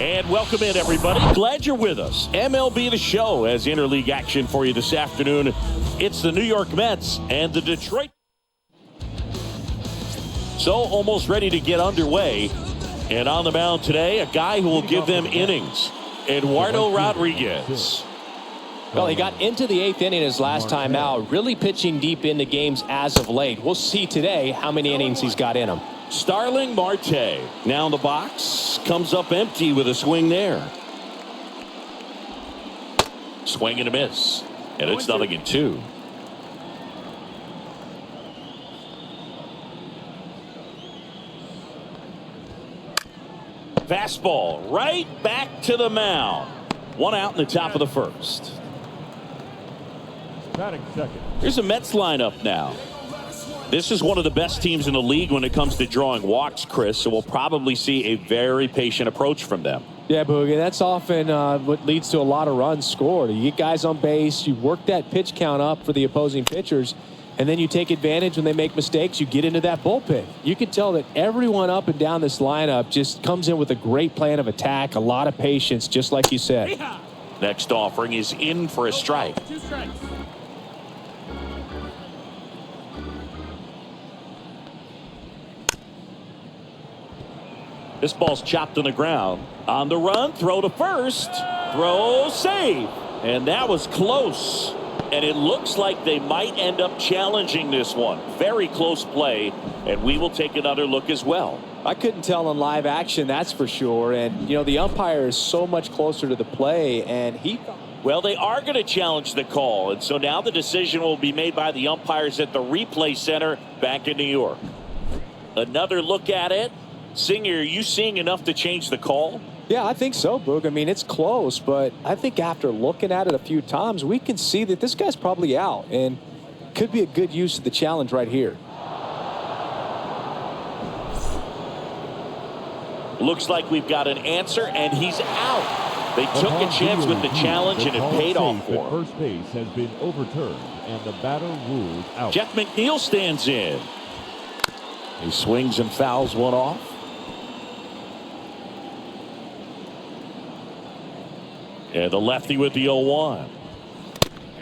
And welcome in, everybody. Glad you're with us. MLB The Show has interleague action for you this afternoon. It's the New York Mets and the Detroit. So almost ready to get underway. And on the mound today, a guy who will give them innings, Eduardo Rodriguez. Well, he got into the 8th inning his last time out, really pitching deep into games as of late. We'll see today how many innings he's got in him. Starling Marte now in the box, comes up empty with a swing there. Swing and a miss, and it's 0-2. Fastball right back to the mound. One out in the top of the first. Here's a Mets lineup now. This is one of the best teams in the league when it comes to drawing walks, Chris, so we'll probably see a very patient approach from them. Yeah, Boogie, that's often what leads to a lot of runs scored. You get guys on base, you work that pitch count up for the opposing pitchers, and then you take advantage when they make mistakes. You get into that bullpen. You can tell that everyone up and down this lineup just comes in with a great plan of attack, a lot of patience, just like you said. Next offering is in for a strike. 2 strikes. This ball's chopped on the ground. On the run, throw to first. Throw, save. And that was close. And it looks like they might end up challenging this one. Very close play. And we will take another look as well. I couldn't tell in live action, that's for sure. And, you know, the umpire is so much closer to the play. And well, they are going to challenge the call. And so now the decision will be made by the umpires at the replay center back in New York. Another look at it. Singer, are you seeing enough to change the call? Yeah, I think so, Boog. I mean, it's close, but I think after looking at it a few times, we can see that this guy's probably out and could be a good use of the challenge right here. Looks like we've got an answer, and he's out. They took a chance with the challenge, and it paid off for him. First base has been overturned, and the batter ruled out. Jeff McNeil stands in. He swings and fouls one off. And the lefty with the 0-1.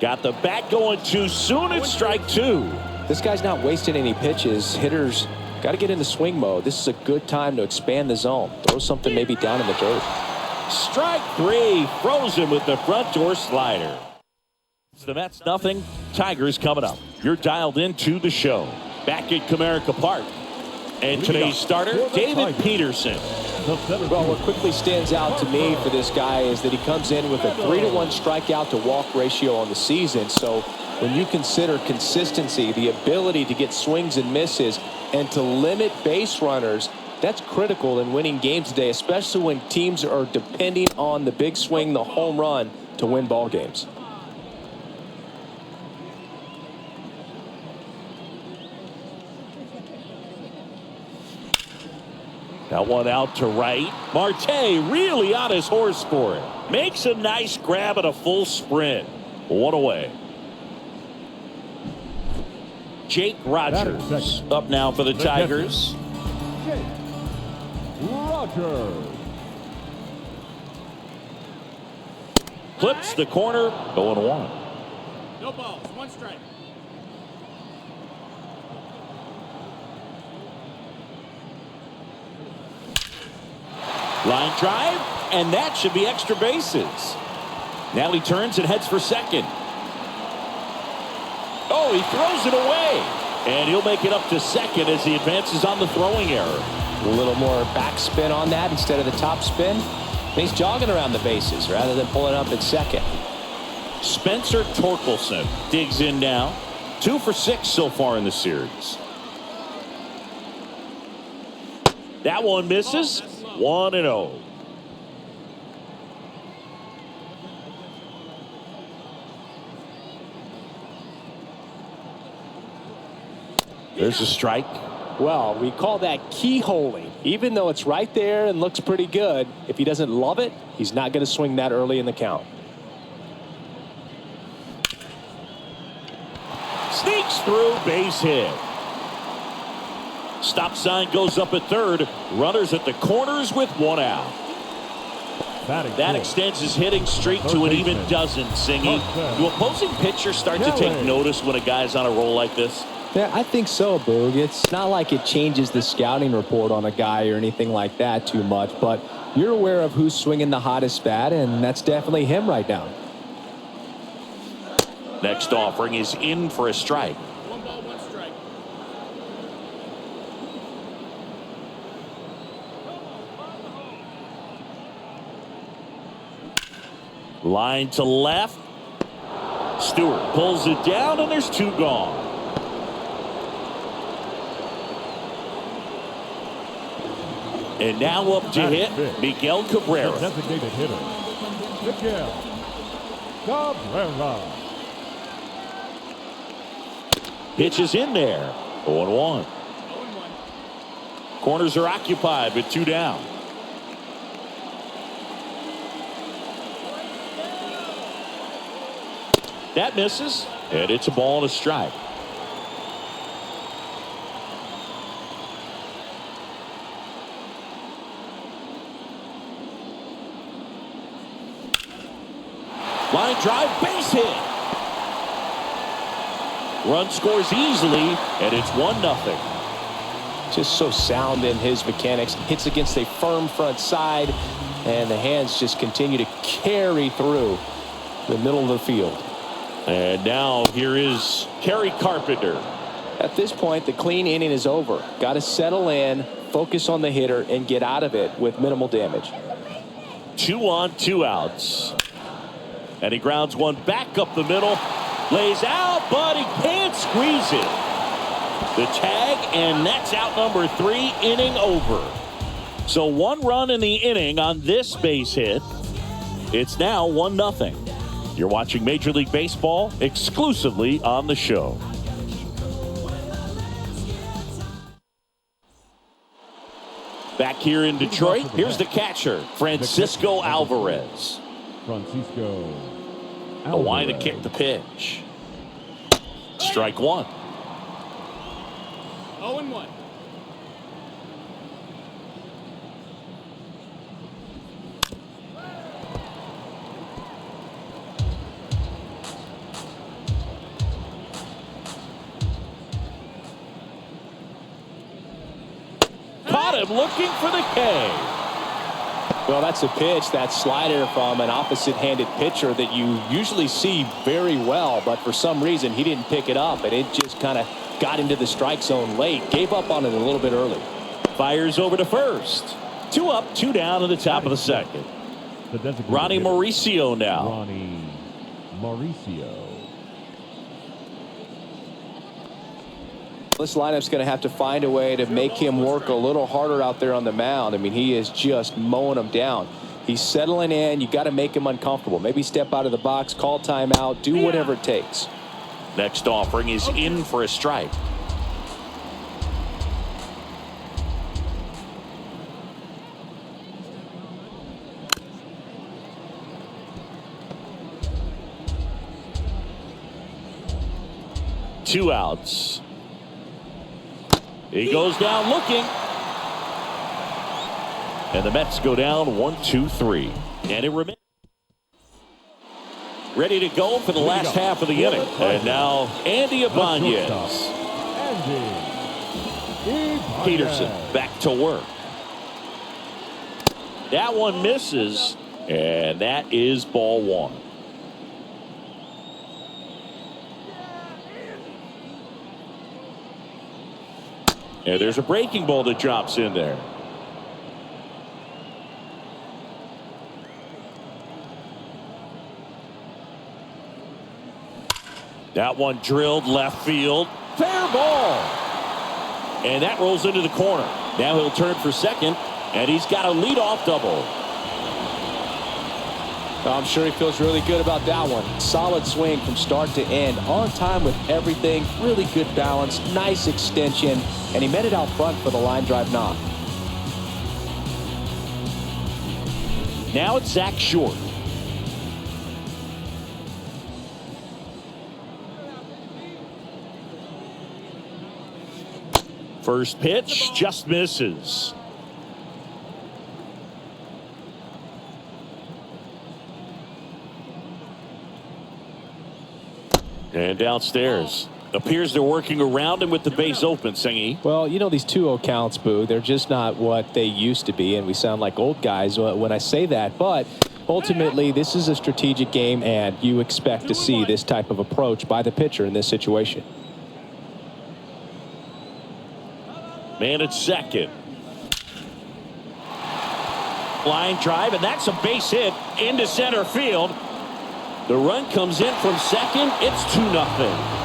Got the bat going too soon. It's strike 2. This guy's not wasting any pitches. Hitters got to get into swing mode. This is a good time to expand the zone. Throw something maybe down in the dirt. Strike 3. Frozen with the front door slider. It's the Mets nothing. Tigers coming up. You're dialed into the show. Back at Comerica Park. And today's starter, David Peterson. Well, what quickly stands out to me for this guy is that he comes in with a 3-to-1 strikeout to walk ratio on the season. So when you consider consistency, the ability to get swings and misses, and to limit base runners, that's critical in winning games today, especially when teams are depending on the big swing, the home run, to win ball games. That one out to right. Marte really on his horse for it. Makes a nice grab at a full sprint. One away. Jake Rogers up now for the Tigers. Jake Rogers. Clips the corner. 0-1. No balls. 1 strike. Line drive, and that should be extra bases. Now he turns and heads for second. Oh, he throws it away. And he'll make it up to second as he advances on the throwing error. A little more backspin on that instead of the top spin. He's jogging around the bases rather than pulling up at second. Spencer Torkelson digs in now. 2 for 6 so far in the series. That one misses. 1-0. There's a strike. Well, we call that keyholing. Even though it's right there and looks pretty good, if he doesn't love it, he's not going to swing that early in the count. Sneaks through, base hit. Stop sign goes up at third. Runners at the corners with 1 out. That extends his hitting streak to an even dozen, Singy. Do opposing pitchers start to take notice when a guy's on a roll like this? Yeah, I think so, Boog. It's not like it changes the scouting report on a guy or anything like that too much, but you're aware of who's swinging the hottest bat, and that's definitely him right now. Next offering is in for a strike. 1-1 strike. Line to left. Stewart pulls it down, and there's 2 gone. And now up to hit, Miguel Cabrera. Designated hitter, Miguel Cabrera. Pitch is in there. 0-1. 0-1. Corners are occupied with 2 down. That misses, and it's a ball and a strike. Line drive, base hit. Run scores easily, and it's 1-0. Just so sound in his mechanics. Hits against a firm front side, and the hands just continue to carry through the middle of the field. And now here is Kerry Carpenter. At this point, the clean inning is over. Got to settle in, focus on the hitter, and get out of it with minimal damage. 2 on, 2 outs. And he grounds one back up the middle. Lays out, but he can't squeeze it. The tag, and that's out number 3, inning over. So 1 run in the inning on this base hit. It's now 1-0. You're watching Major League Baseball exclusively on the show. Back here in Detroit, here's the catcher, Francisco Alvarez. Francisco The line to Alvarez. kick the pitch. Strike 1. 0-1. Caught him looking for the K. Well, that's a pitch, that slider from an opposite-handed pitcher that you usually see very well, but for some reason he didn't pick it up, and it just kind of got into the strike zone late. Gave up on it a little bit early. Fires over to first. 2 up, 2 down in the top of the second. The designated Ronnie hitter, Mauricio now. Ronnie Mauricio. This lineup's going to have to find a way to make him work a little harder out there on the mound. I mean, he is just mowing them down. He's settling in. You got to make him uncomfortable. Maybe step out of the box, call timeout, do whatever it takes. Next offering is in for a strike. Two outs. He goes down looking. And the Mets go down 1-2-3. And it remains ready to go for the last half of the inning. And now Andy Ibanez. Peterson back to work. That one misses. And that is ball 1. And there's a breaking ball that drops in there. That one drilled left field. Fair ball. And that rolls into the corner. Now he'll turn for second. And he's got a leadoff double. I'm sure he feels really good about that one. Solid swing from start to end. On time with everything. Really good balance. Nice extension. And he met it out front for the line drive knock. Now it's Zach Short. First pitch just misses. And downstairs. Appears they're working around him with the base open, Singy. Well, you know, these 2-0 counts, Boo, they're just not what they used to be, and we sound like old guys when I say that. But ultimately, this is a strategic game, and you expect to see this type of approach by the pitcher in this situation. Man at second. Line drive, and that's a base hit into center field. The run comes in from second. It's 2-0.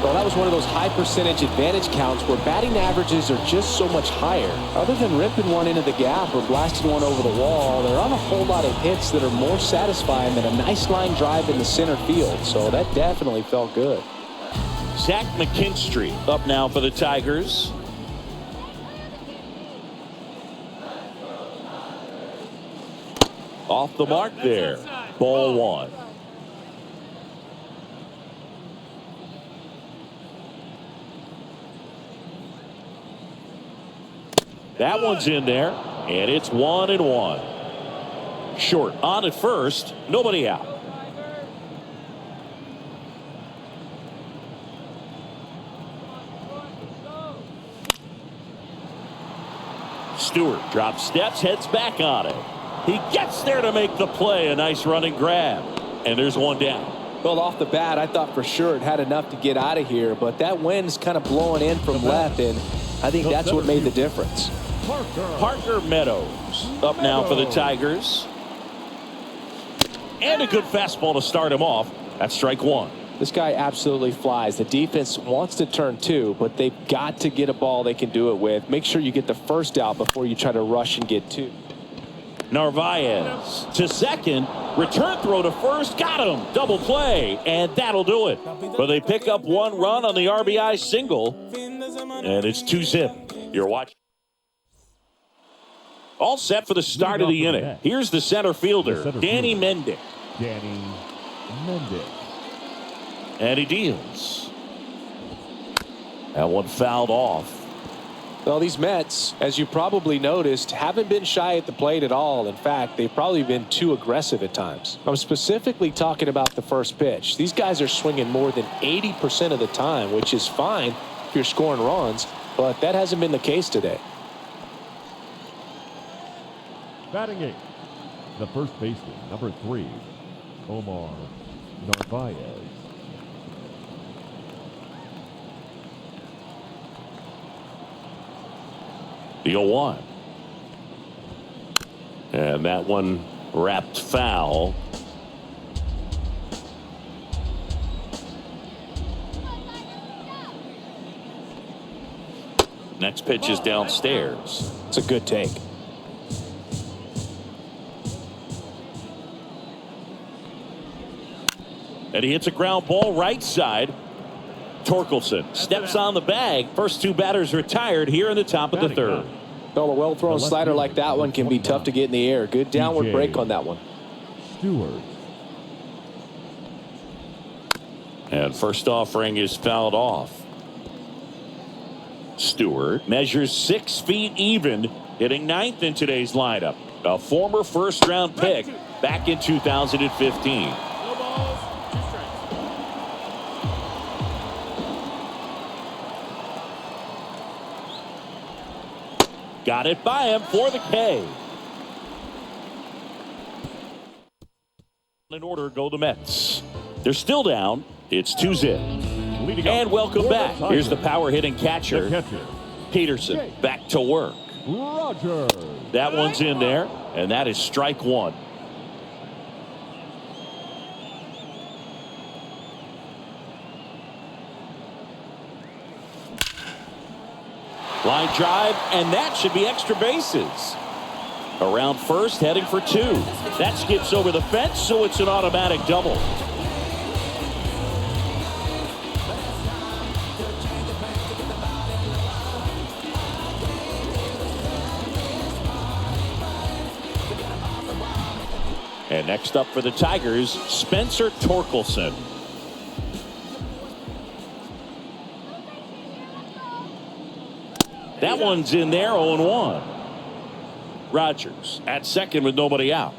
Well, that was one of those high percentage advantage counts where batting averages are just so much higher. Other than ripping one into the gap or blasting one over the wall, there aren't a whole lot of hits that are more satisfying than a nice line drive in the center field. So that definitely felt good. Zach McKinstry up now for the Tigers. Off the mark there. Ball one. That one's in there, and it's 1-1. Short on at first, nobody out. Stewart drops steps, heads back on it. He gets there to make the play. A nice running grab. And there's one down. Well, off the bat, I thought for sure it had enough to get out of here, but that wind's kind of blowing in from left, and I think that's what made the difference. Parker Meadows up now for the Tigers. And a good fastball to start him off. That's strike one. This guy absolutely flies. The defense wants to turn two, but they've got to get a ball they can do it with. Make sure you get the first out before you try to rush and get two. Narvaez to second. Return throw to first. Got him. Double play. And that'll do it. But they pick up one run on the RBI single. And it's 2-0. You're watching. All set for the start of the inning. Here's the center fielder, Danny Mendick. And he deals. That one fouled off. Well, these Mets, as you probably noticed, haven't been shy at the plate at all. In fact, they've probably been too aggressive at times. I'm specifically talking about the first pitch. These guys are swinging more than 80% of the time, which is fine if you're scoring runs, but that hasn't been the case today. Batting eighth, the first baseman, number 3, Omar Narvaez. The 0-1. And that one wrapped foul. Next pitch is downstairs. It's a good take. And he hits a ground ball right side. Torkelson steps on the bag. First two batters retired here in the top of the third. Well, a well-thrown slider like that one can be tough to get in the air. Good downward break on that one. Stewart. And first offering is fouled off. Stewart measures 6 feet even, hitting 9th in today's lineup. A former first-round pick back in 2015. Got it by him for the K. In order go the Mets. They're still down. It's 2-0. And welcome back. Here's the power hitting catcher. Peterson back to work. Roger. That one's in there, and that is strike one. Line drive, and that should be extra bases. Around first, heading for 2. That skips over the fence, so it's an automatic double. And next up for the Tigers, Spencer Torkelson. That one's in there, 0-1. Rogers at second with nobody out.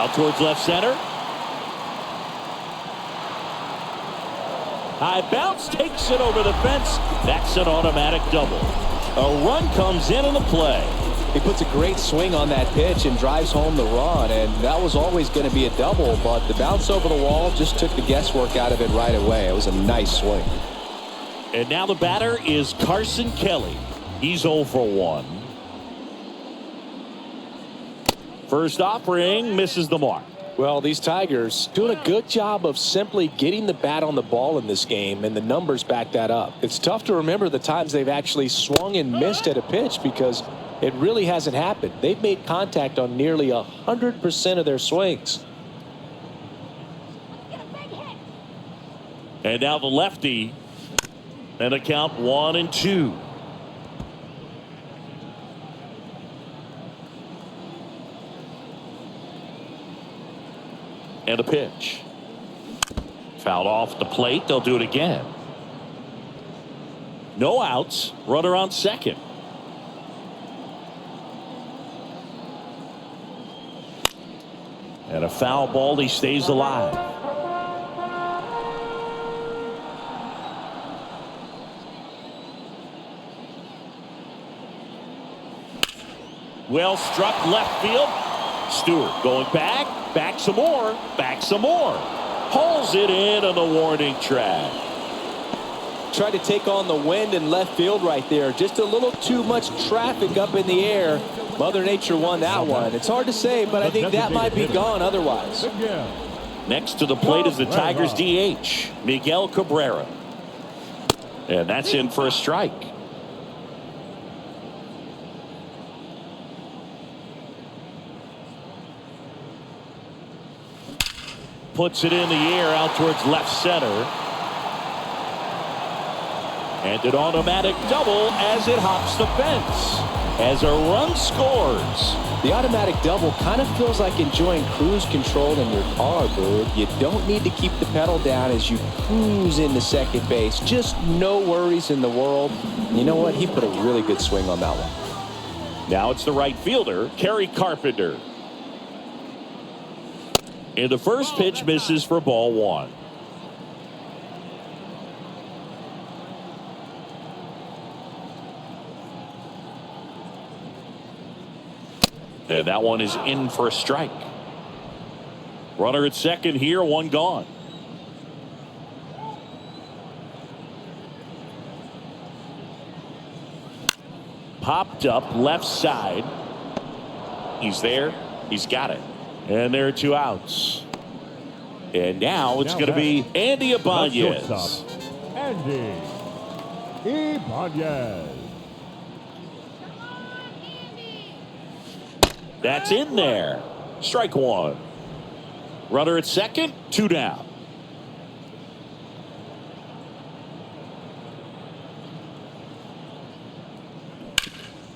Out towards left center. High bounce, takes it over the fence. That's an automatic double. A run comes in the play. He puts a great swing on that pitch and drives home the run, and that was always going to be a double, but the bounce over the wall just took the guesswork out of it right away. It was a nice swing. And now the batter is Carson Kelly. He's 0 for 1. First offering misses the mark. Well, these Tigers doing a good job of simply getting the bat on the ball in this game, and the numbers back that up. It's tough to remember the times they've actually swung and missed at a pitch because it really hasn't happened. They've made contact on nearly 100% of their swings. And now the lefty. And a count 1-2. And a pitch. Fouled off the plate. They'll do it again. No outs. Runner on second. And a foul ball. He stays alive. Well struck left field. Stewart going back some more, pulls it in on the warning track. Tried to take on the wind in left field right there. Just a little too much traffic up in the air. Mother Nature won that one. It's hard to say, but I think that might be gone otherwise. Next to the plate is the Tigers DH, Miguel Cabrera. And that's in for a strike. Puts it in the air out towards left center. And an automatic double as it hops the fence. As a run scores. The automatic double kind of feels like enjoying cruise control in your car, Bird. You don't need to keep the pedal down as you cruise into second base. Just no worries in the world. You know what? He put a really good swing on that one. Now it's the right fielder, Kerry Carpenter. And the first pitch misses for ball 1. And that one is in for a strike. Runner at second here, one gone. Popped up left side. He's there. He's got it. And there are 2 outs. And now it's going to be Andy Ibanez. Andy Ibanez. That's in there. Strike 1. Runner at second, 2 down.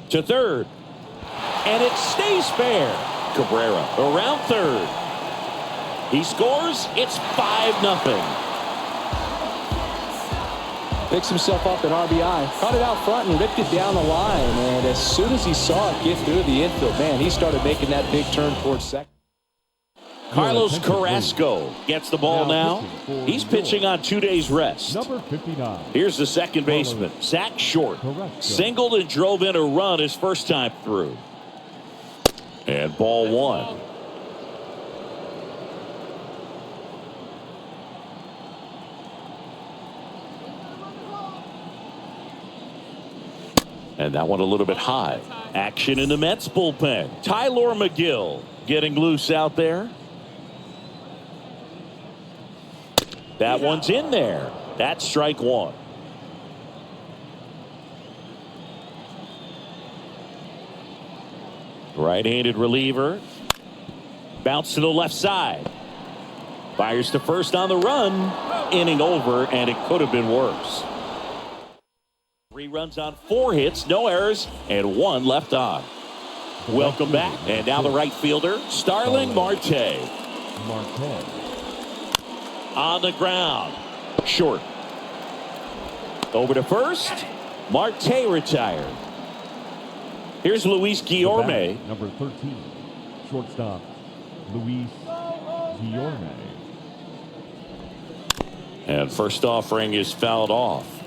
To third. And it stays fair. Cabrera around third. He scores. It's 5-0. Picks himself up an RBI. Caught it out front and ripped it down the line. And as soon as he saw it get through the infield, man, he started making that big turn towards second. Carlos Carrasco gets the ball now. He's pitching on 2 days rest. Number 59. Here's the second baseman, Zach Short. Singled and drove in a run his first time through. And ball 1. And that one a little bit high. Action in the Mets bullpen. Tyler McGill getting loose out there. That one's in there. That's strike 1. Right-handed reliever. Bounce to the left side. Fires to first on the run. Inning over, and it could have been worse. 3 runs on 4 hits, no errors, and 1 left on. Welcome back. And now the right fielder, Starling Marte. On the ground. Short. Over to first. Marte retired. Here's Luis Guillorme. Number 13, shortstop, Luis Tiorme. And first offering is fouled off.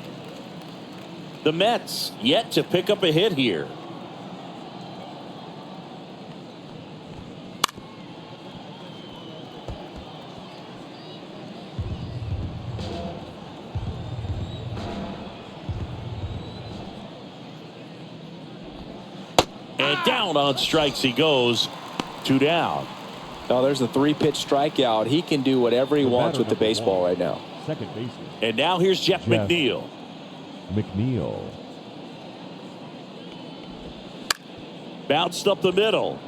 The Mets yet to pick up a hit here. And down on strikes he goes. 2 down. Oh, there's a 3-pitch strikeout. He can do whatever he wants with the baseball right now. Second baseman. And now here's Jeff McNeil. McNeil. Bounced up the middle.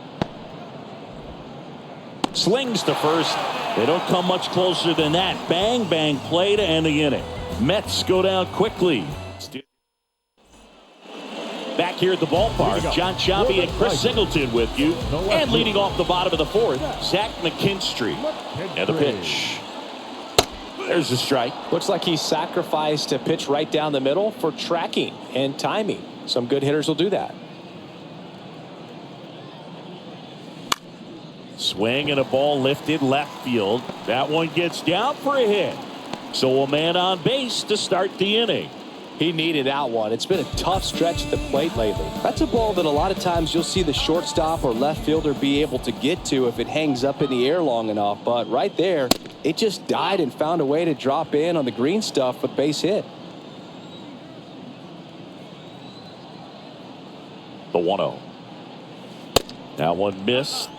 Slings to first. They don't come much closer than that. Bang, bang play to end the inning. Mets go down quickly. Back here at the ballpark, John Chappie and Chris Singleton with you. And leading off the bottom of the fourth, Zach McKinstry. And the pitch. There's the strike. Looks like he sacrificed a pitch right down the middle for tracking and timing. Some good hitters will do that. Swing and a ball lifted left field. That one gets down for a hit. So a man on base to start the inning. He needed that one. It's been a tough stretch at the plate lately. That's a ball that a lot of times you'll see the shortstop or left fielder be able to get to if it hangs up in the air long enough. But right there, it just died and found a way to drop in on the green stuff with base hit. The 1-0. That one missed.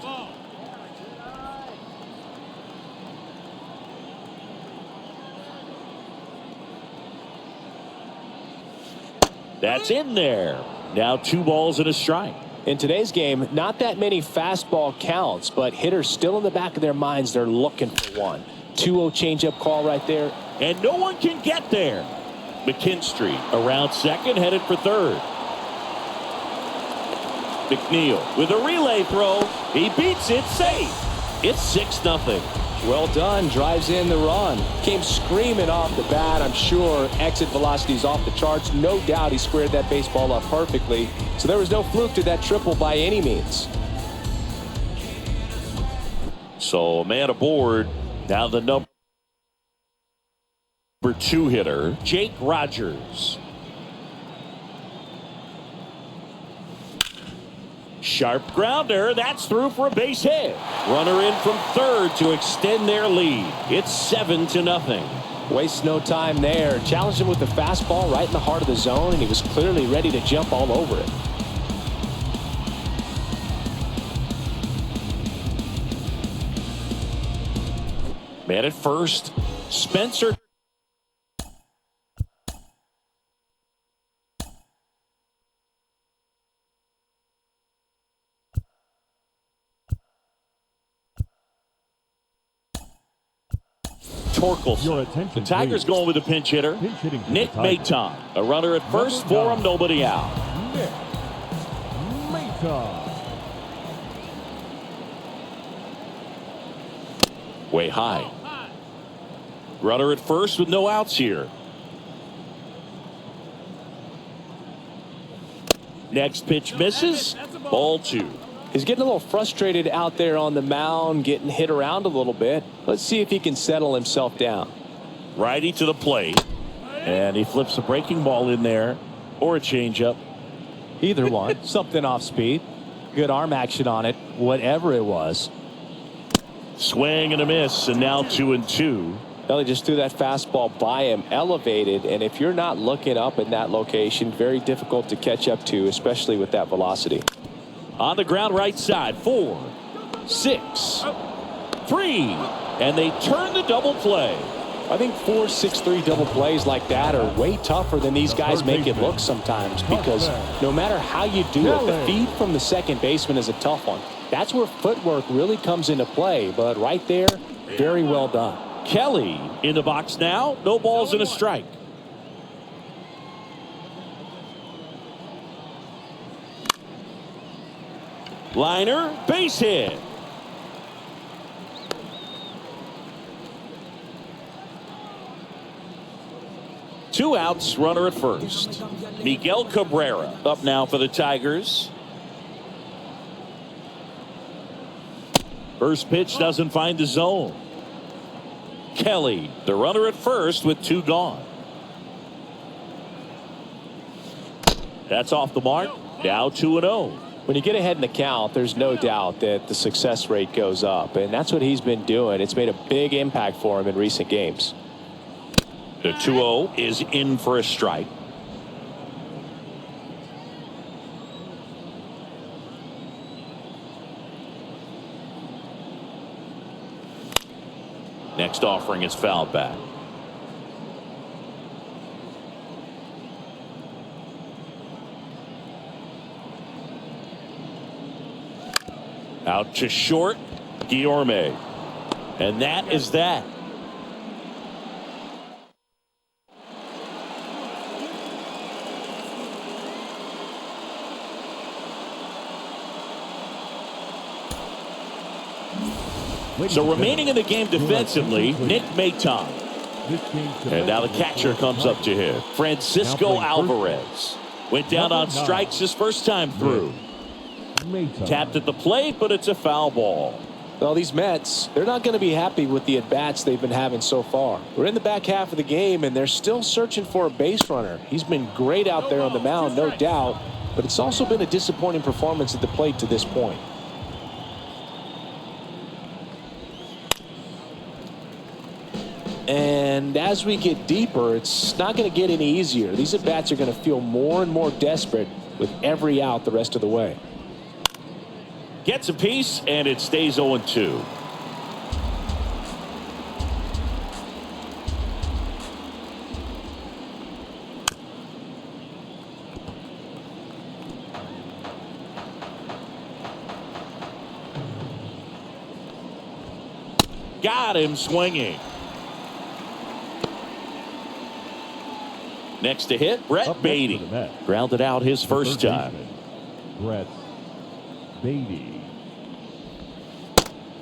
That's in there. Now 2 balls and a strike. In today's game, not that many fastball counts, but hitters still in the back of their minds, they're looking for one. 2-0 changeup call right there. And no one can get there. McKinstry around second, headed for third. McNeil with a relay throw. He beats it safe. It's 6-0. Well done. Drives in the run. Came screaming off the bat. I'm sure exit velocity's off the charts. No doubt he squared that baseball up perfectly. So there was no fluke to that triple by any means. So a man aboard. Now the number 2 hitter, Jake Rogers. Sharp grounder. That's through for a base hit. Runner in from third to extend their lead. It's 7-0. Wastes no time there. Challenged him with the fastball right in the heart of the zone, and he was clearly ready to jump all over it. Man at first. Spencer. Your attention, the Tigers please. going with a pinch hitter. Pinch hitting for Nick the Tigers. Maton. A runner at first for him, nobody out. Nick Maton. Way high. Runner at first with no outs here. Next pitch misses. Ball 2. He's getting a little frustrated out there on the mound, getting hit around a little bit. Let's see if he can settle himself down. Righty to the plate. And he flips a breaking ball in there. Or a changeup. Either one. Something off speed. Good arm action on it. Whatever it was. Swing and a miss. And now 2-2. Well, he just threw that fastball by him, elevated. And if you're not looking up in that location, very difficult to catch up to, especially with that velocity. On the ground right side. 4, 6, 3. And they turn the double play. I think 4, 6, 3 double plays like that are way tougher than these guys make it look sometimes, because no matter how you do it, the feed from the second baseman is a tough one. That's where footwork really comes into play. But right there, very well done. Kelly in the box now. No balls and a strike. Liner, base hit. Two outs, runner at first. Miguel Cabrera up now for the Tigers. First pitch doesn't find the zone. Kelly, the runner at first with 2 gone. That's off the mark. Now 2-0. When you get ahead in the count, there's no doubt that the success rate goes up, and that's what he's been doing. It's made a big impact for him in recent games. The 2-0 is in for a strike. Next offering is fouled back. Out to short, Guillorme. And that is that. So remaining in the game defensively, Nick Maton. And now the catcher comes up to him. Francisco Alvarez went down on strikes his first time through. Tapped at the plate, but it's a foul ball. Well, these Mets, they're not going to be happy with the at-bats they've been having so far. We're in the back half of the game, and they're still searching for a base runner. He's been great out there on the mound, no doubt, but it's also been a disappointing performance at the plate to this point. And as we get deeper, it's not going to get any easier. These at-bats are going to feel more and more desperate with every out the rest of the way. Gets a piece, and it stays 0-2. Got him swinging. Next to hit, Brett Beatty. Grounded out his first time. Brett Beatty.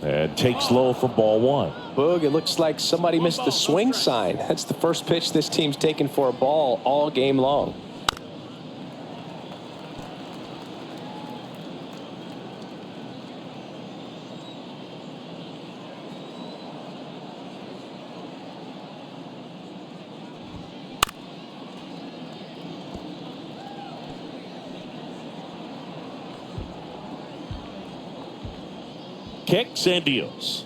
And takes low for ball 1. Boog, it looks like somebody missed the swing sign. That's the first pitch this team's taken for a ball all game long. Kicks and deals.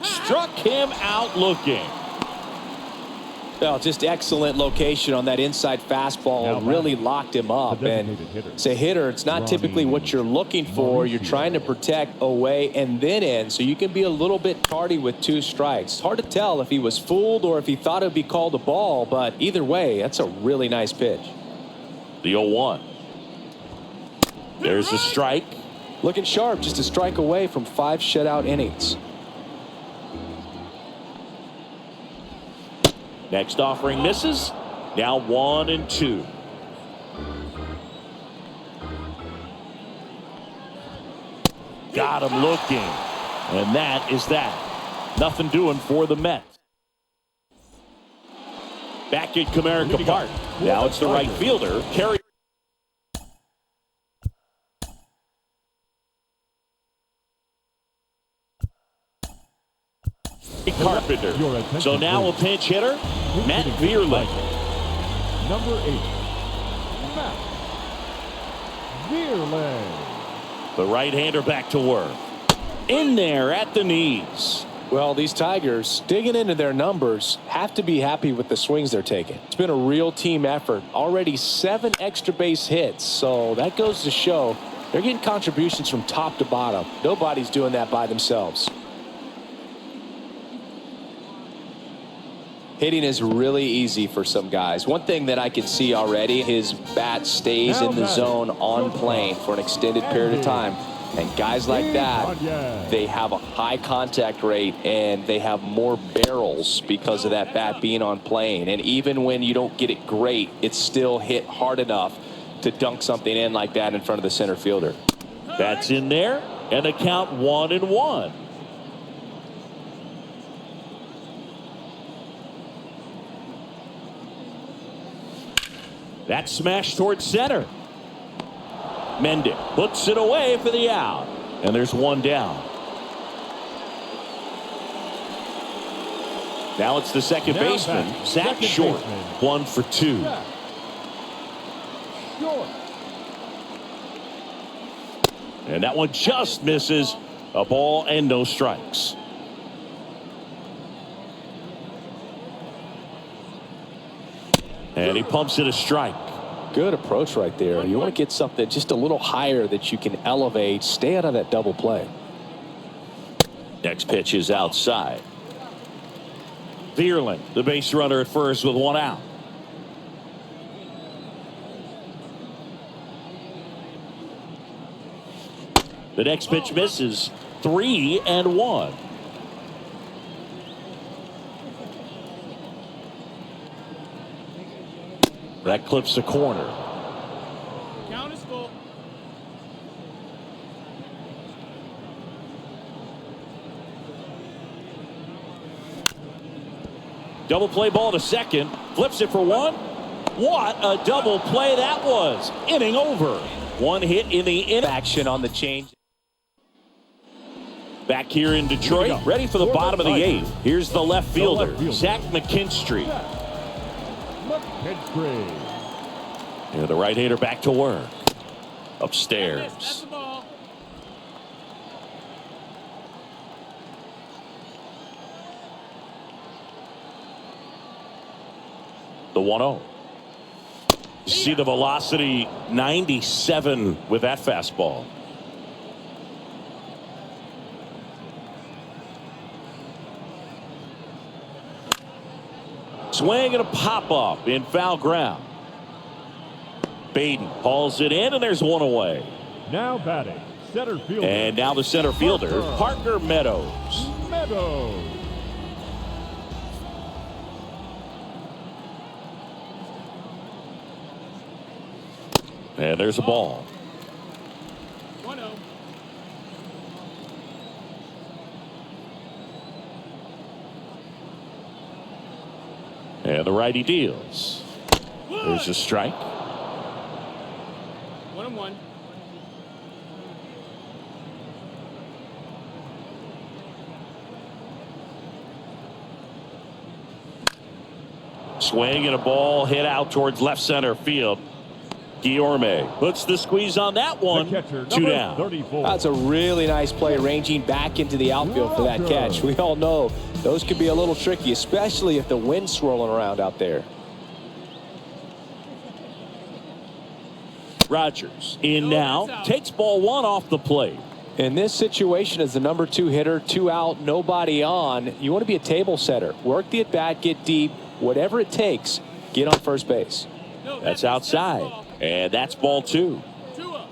Struck him out looking. Well, just excellent location on that inside fastball. Really locked him up. And as a hitter, it's not typically what you're looking for. You're trying to protect away and then in, so you can be a little bit tardy with 2 strikes. It's hard to tell if he was fooled or if he thought it would be called a ball, but either way, that's a really nice pitch. The 0-1. There's a strike. Looking sharp, just a strike away from 5 shutout innings. Next offering misses. Now 1-2. Got him looking. And that is that. Nothing doing for the Mets. Back at Comerica Park. Now it's the right fielder, Kerry. Carpenter. So now a pinch hitter, Matt Vierling. Number 8, Matt Vierling. The right-hander back to work. In there at the knees. Well, these Tigers, digging into their numbers, have to be happy with the swings they're taking. It's been a real team effort. Already 7 extra base hits, so that goes to show they're getting contributions from top to bottom. Nobody's doing that by themselves. Hitting is really easy for some guys. One thing that I can see already, his bat stays in the zone on plane for an extended period of time. And guys like that, they have a high contact rate and they have more barrels because of that bat being on plane. And even when you don't get it great, it's still hit hard enough to dunk something in like that in front of the center fielder. That's in there, and a count 1-1. That smash towards center. Mendick puts it away for the out. And there's one down. Now it's the second baseman, Zach Short. 1 for 2. Short. And that one just misses. A ball and no strikes. And he pumps it a strike. Good approach right there. You want to get something just a little higher that you can elevate. Stay out of that double play. Next pitch is outside. Vierling, the base runner at first with one out. The next pitch misses. 3-1. That clips the corner. Count is full. Double play ball to second. Flips it for one. What a double play that was. Inning over. One hit in the inning. Action on the change. Back here in Detroit, ready for the bottom of the 8th. Here's the left fielder, Zach McKinstry. And the right-hander back to work. Upstairs. That's the ball. The 1-0. You see the velocity, 97 with that fastball. Swing and a pop-up in foul ground. Baden hauls it in, and there's one away. Now batting, center fielder. And now the center fielder, Parker Meadows. Meadows. And there's a ball. 1-0. And the righty deals. There's a strike. 1-1. Swing and a ball hit out towards left center field. Guillorme puts the squeeze on that one. Catcher, 2 down. 34. That's a really nice play, ranging back into the outfield for that catch. We all know those could be a little tricky, especially if the wind's swirling around out there. Rogers in now, takes ball 1 off the plate. In this situation, as the number 2 hitter, 2 out, nobody on, you want to be a table setter. Work the at-bat, get deep, whatever it takes, get on first base. No, That's outside. And that's ball 2. 2-up.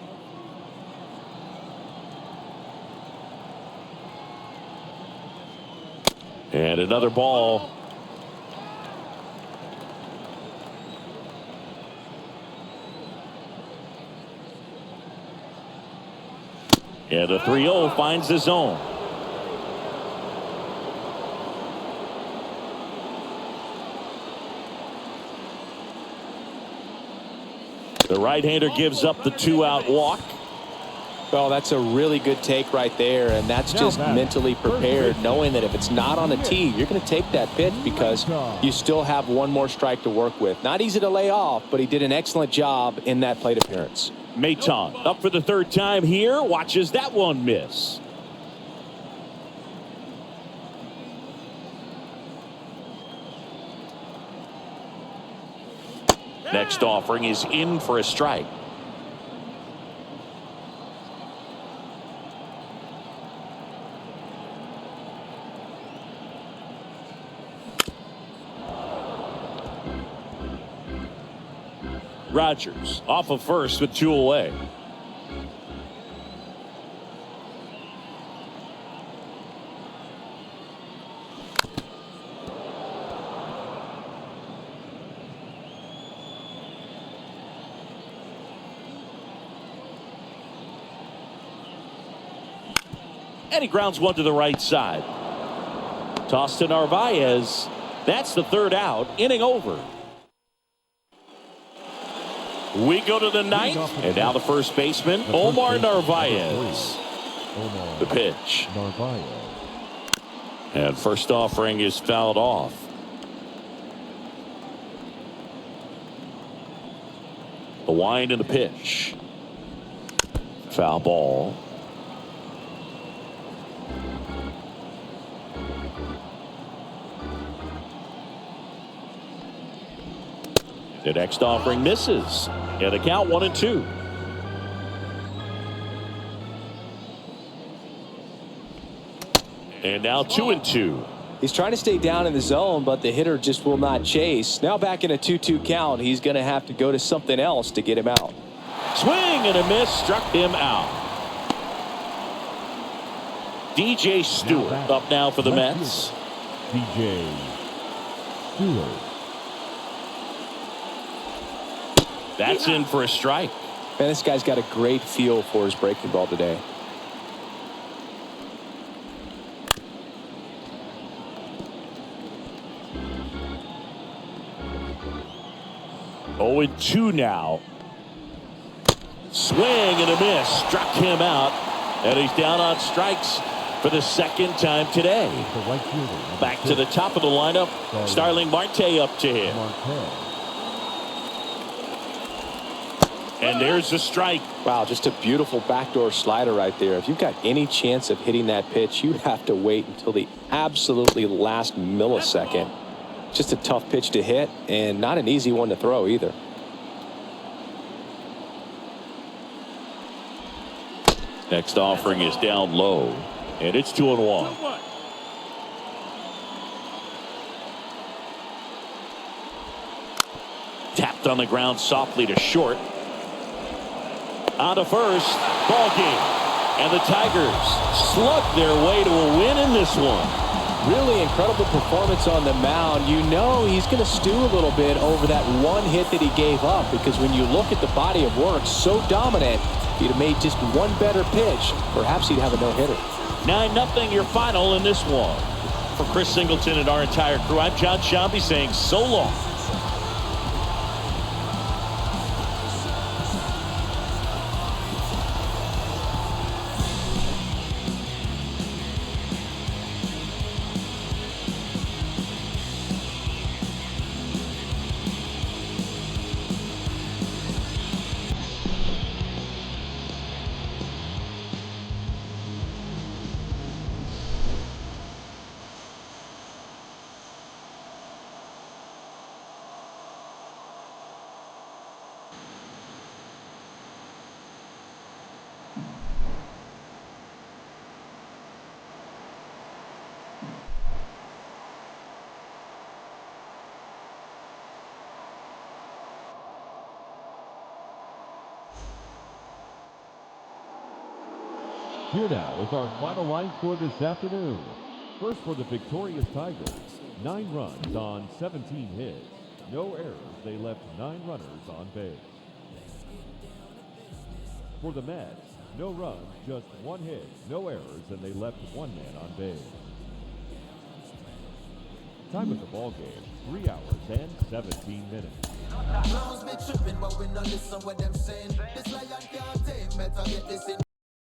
And another ball. And the 3-0 finds the zone. The right-hander gives up the 2-out walk. Well, that's a really good take right there, and that's just mentally prepared, knowing that if it's not on a tee, you're going to take that pitch because you still have one more strike to work with. Not easy to lay off, but he did an excellent job in that plate appearance. Maton up for the 3rd time here, watches that one miss. Next offering is in for a strike. Rogers off of first with 2 away. And he grounds one to the right side. Toss to Narvaez. That's the 3rd out. Inning over. We go to the 9th, and now the first baseman, Omar Narvaez. Omar The pitch. Narvaez. And first offering is fouled off. The wind and the pitch. Foul ball. The next offering misses. And the count 1-2. And now 2-2. He's trying to stay down in the zone, but the hitter just will not chase. Now back in a 2-2 count, he's going to have to go to something else to get him out. Swing and a miss, struck him out. DJ Stewart up now for the Mets. DJ Stewart. That's in for a strike. Man, this guy's got a great feel for his breaking ball today. Oh, 2 now. Swing and a miss, struck him out. And he's down on strikes for the second time today. The right fielder. Back to the top of the lineup. Starling Marte up to him. And there's the strike. Wow, just a beautiful backdoor slider right there. If you've got any chance of hitting that pitch, you have to wait until the absolutely last millisecond. Just a tough pitch to hit, and not an easy one to throw either. Next offering is down low, and it's 2-1. Tapped on the ground softly to short. On to first. Ball game. And the Tigers slug their way to a win in this one. Really incredible performance on the mound. You know he's going to stew a little bit over that one hit that he gave up, because when you look at the body of work, so dominant, if he'd have made just one better pitch, perhaps he'd have a no-hitter. 9-0 your final in this one. For Chris Singleton and our entire crew, I'm John Shambi saying so long. Here now is our final line score this afternoon. First for the victorious Tigers, 9 runs on 17 hits. No errors, they left 9 runners on base. For the Mets, no runs, just 1 hit, no errors, and they left 1 man on base. Time of the ball game, 3 hours and 17 minutes.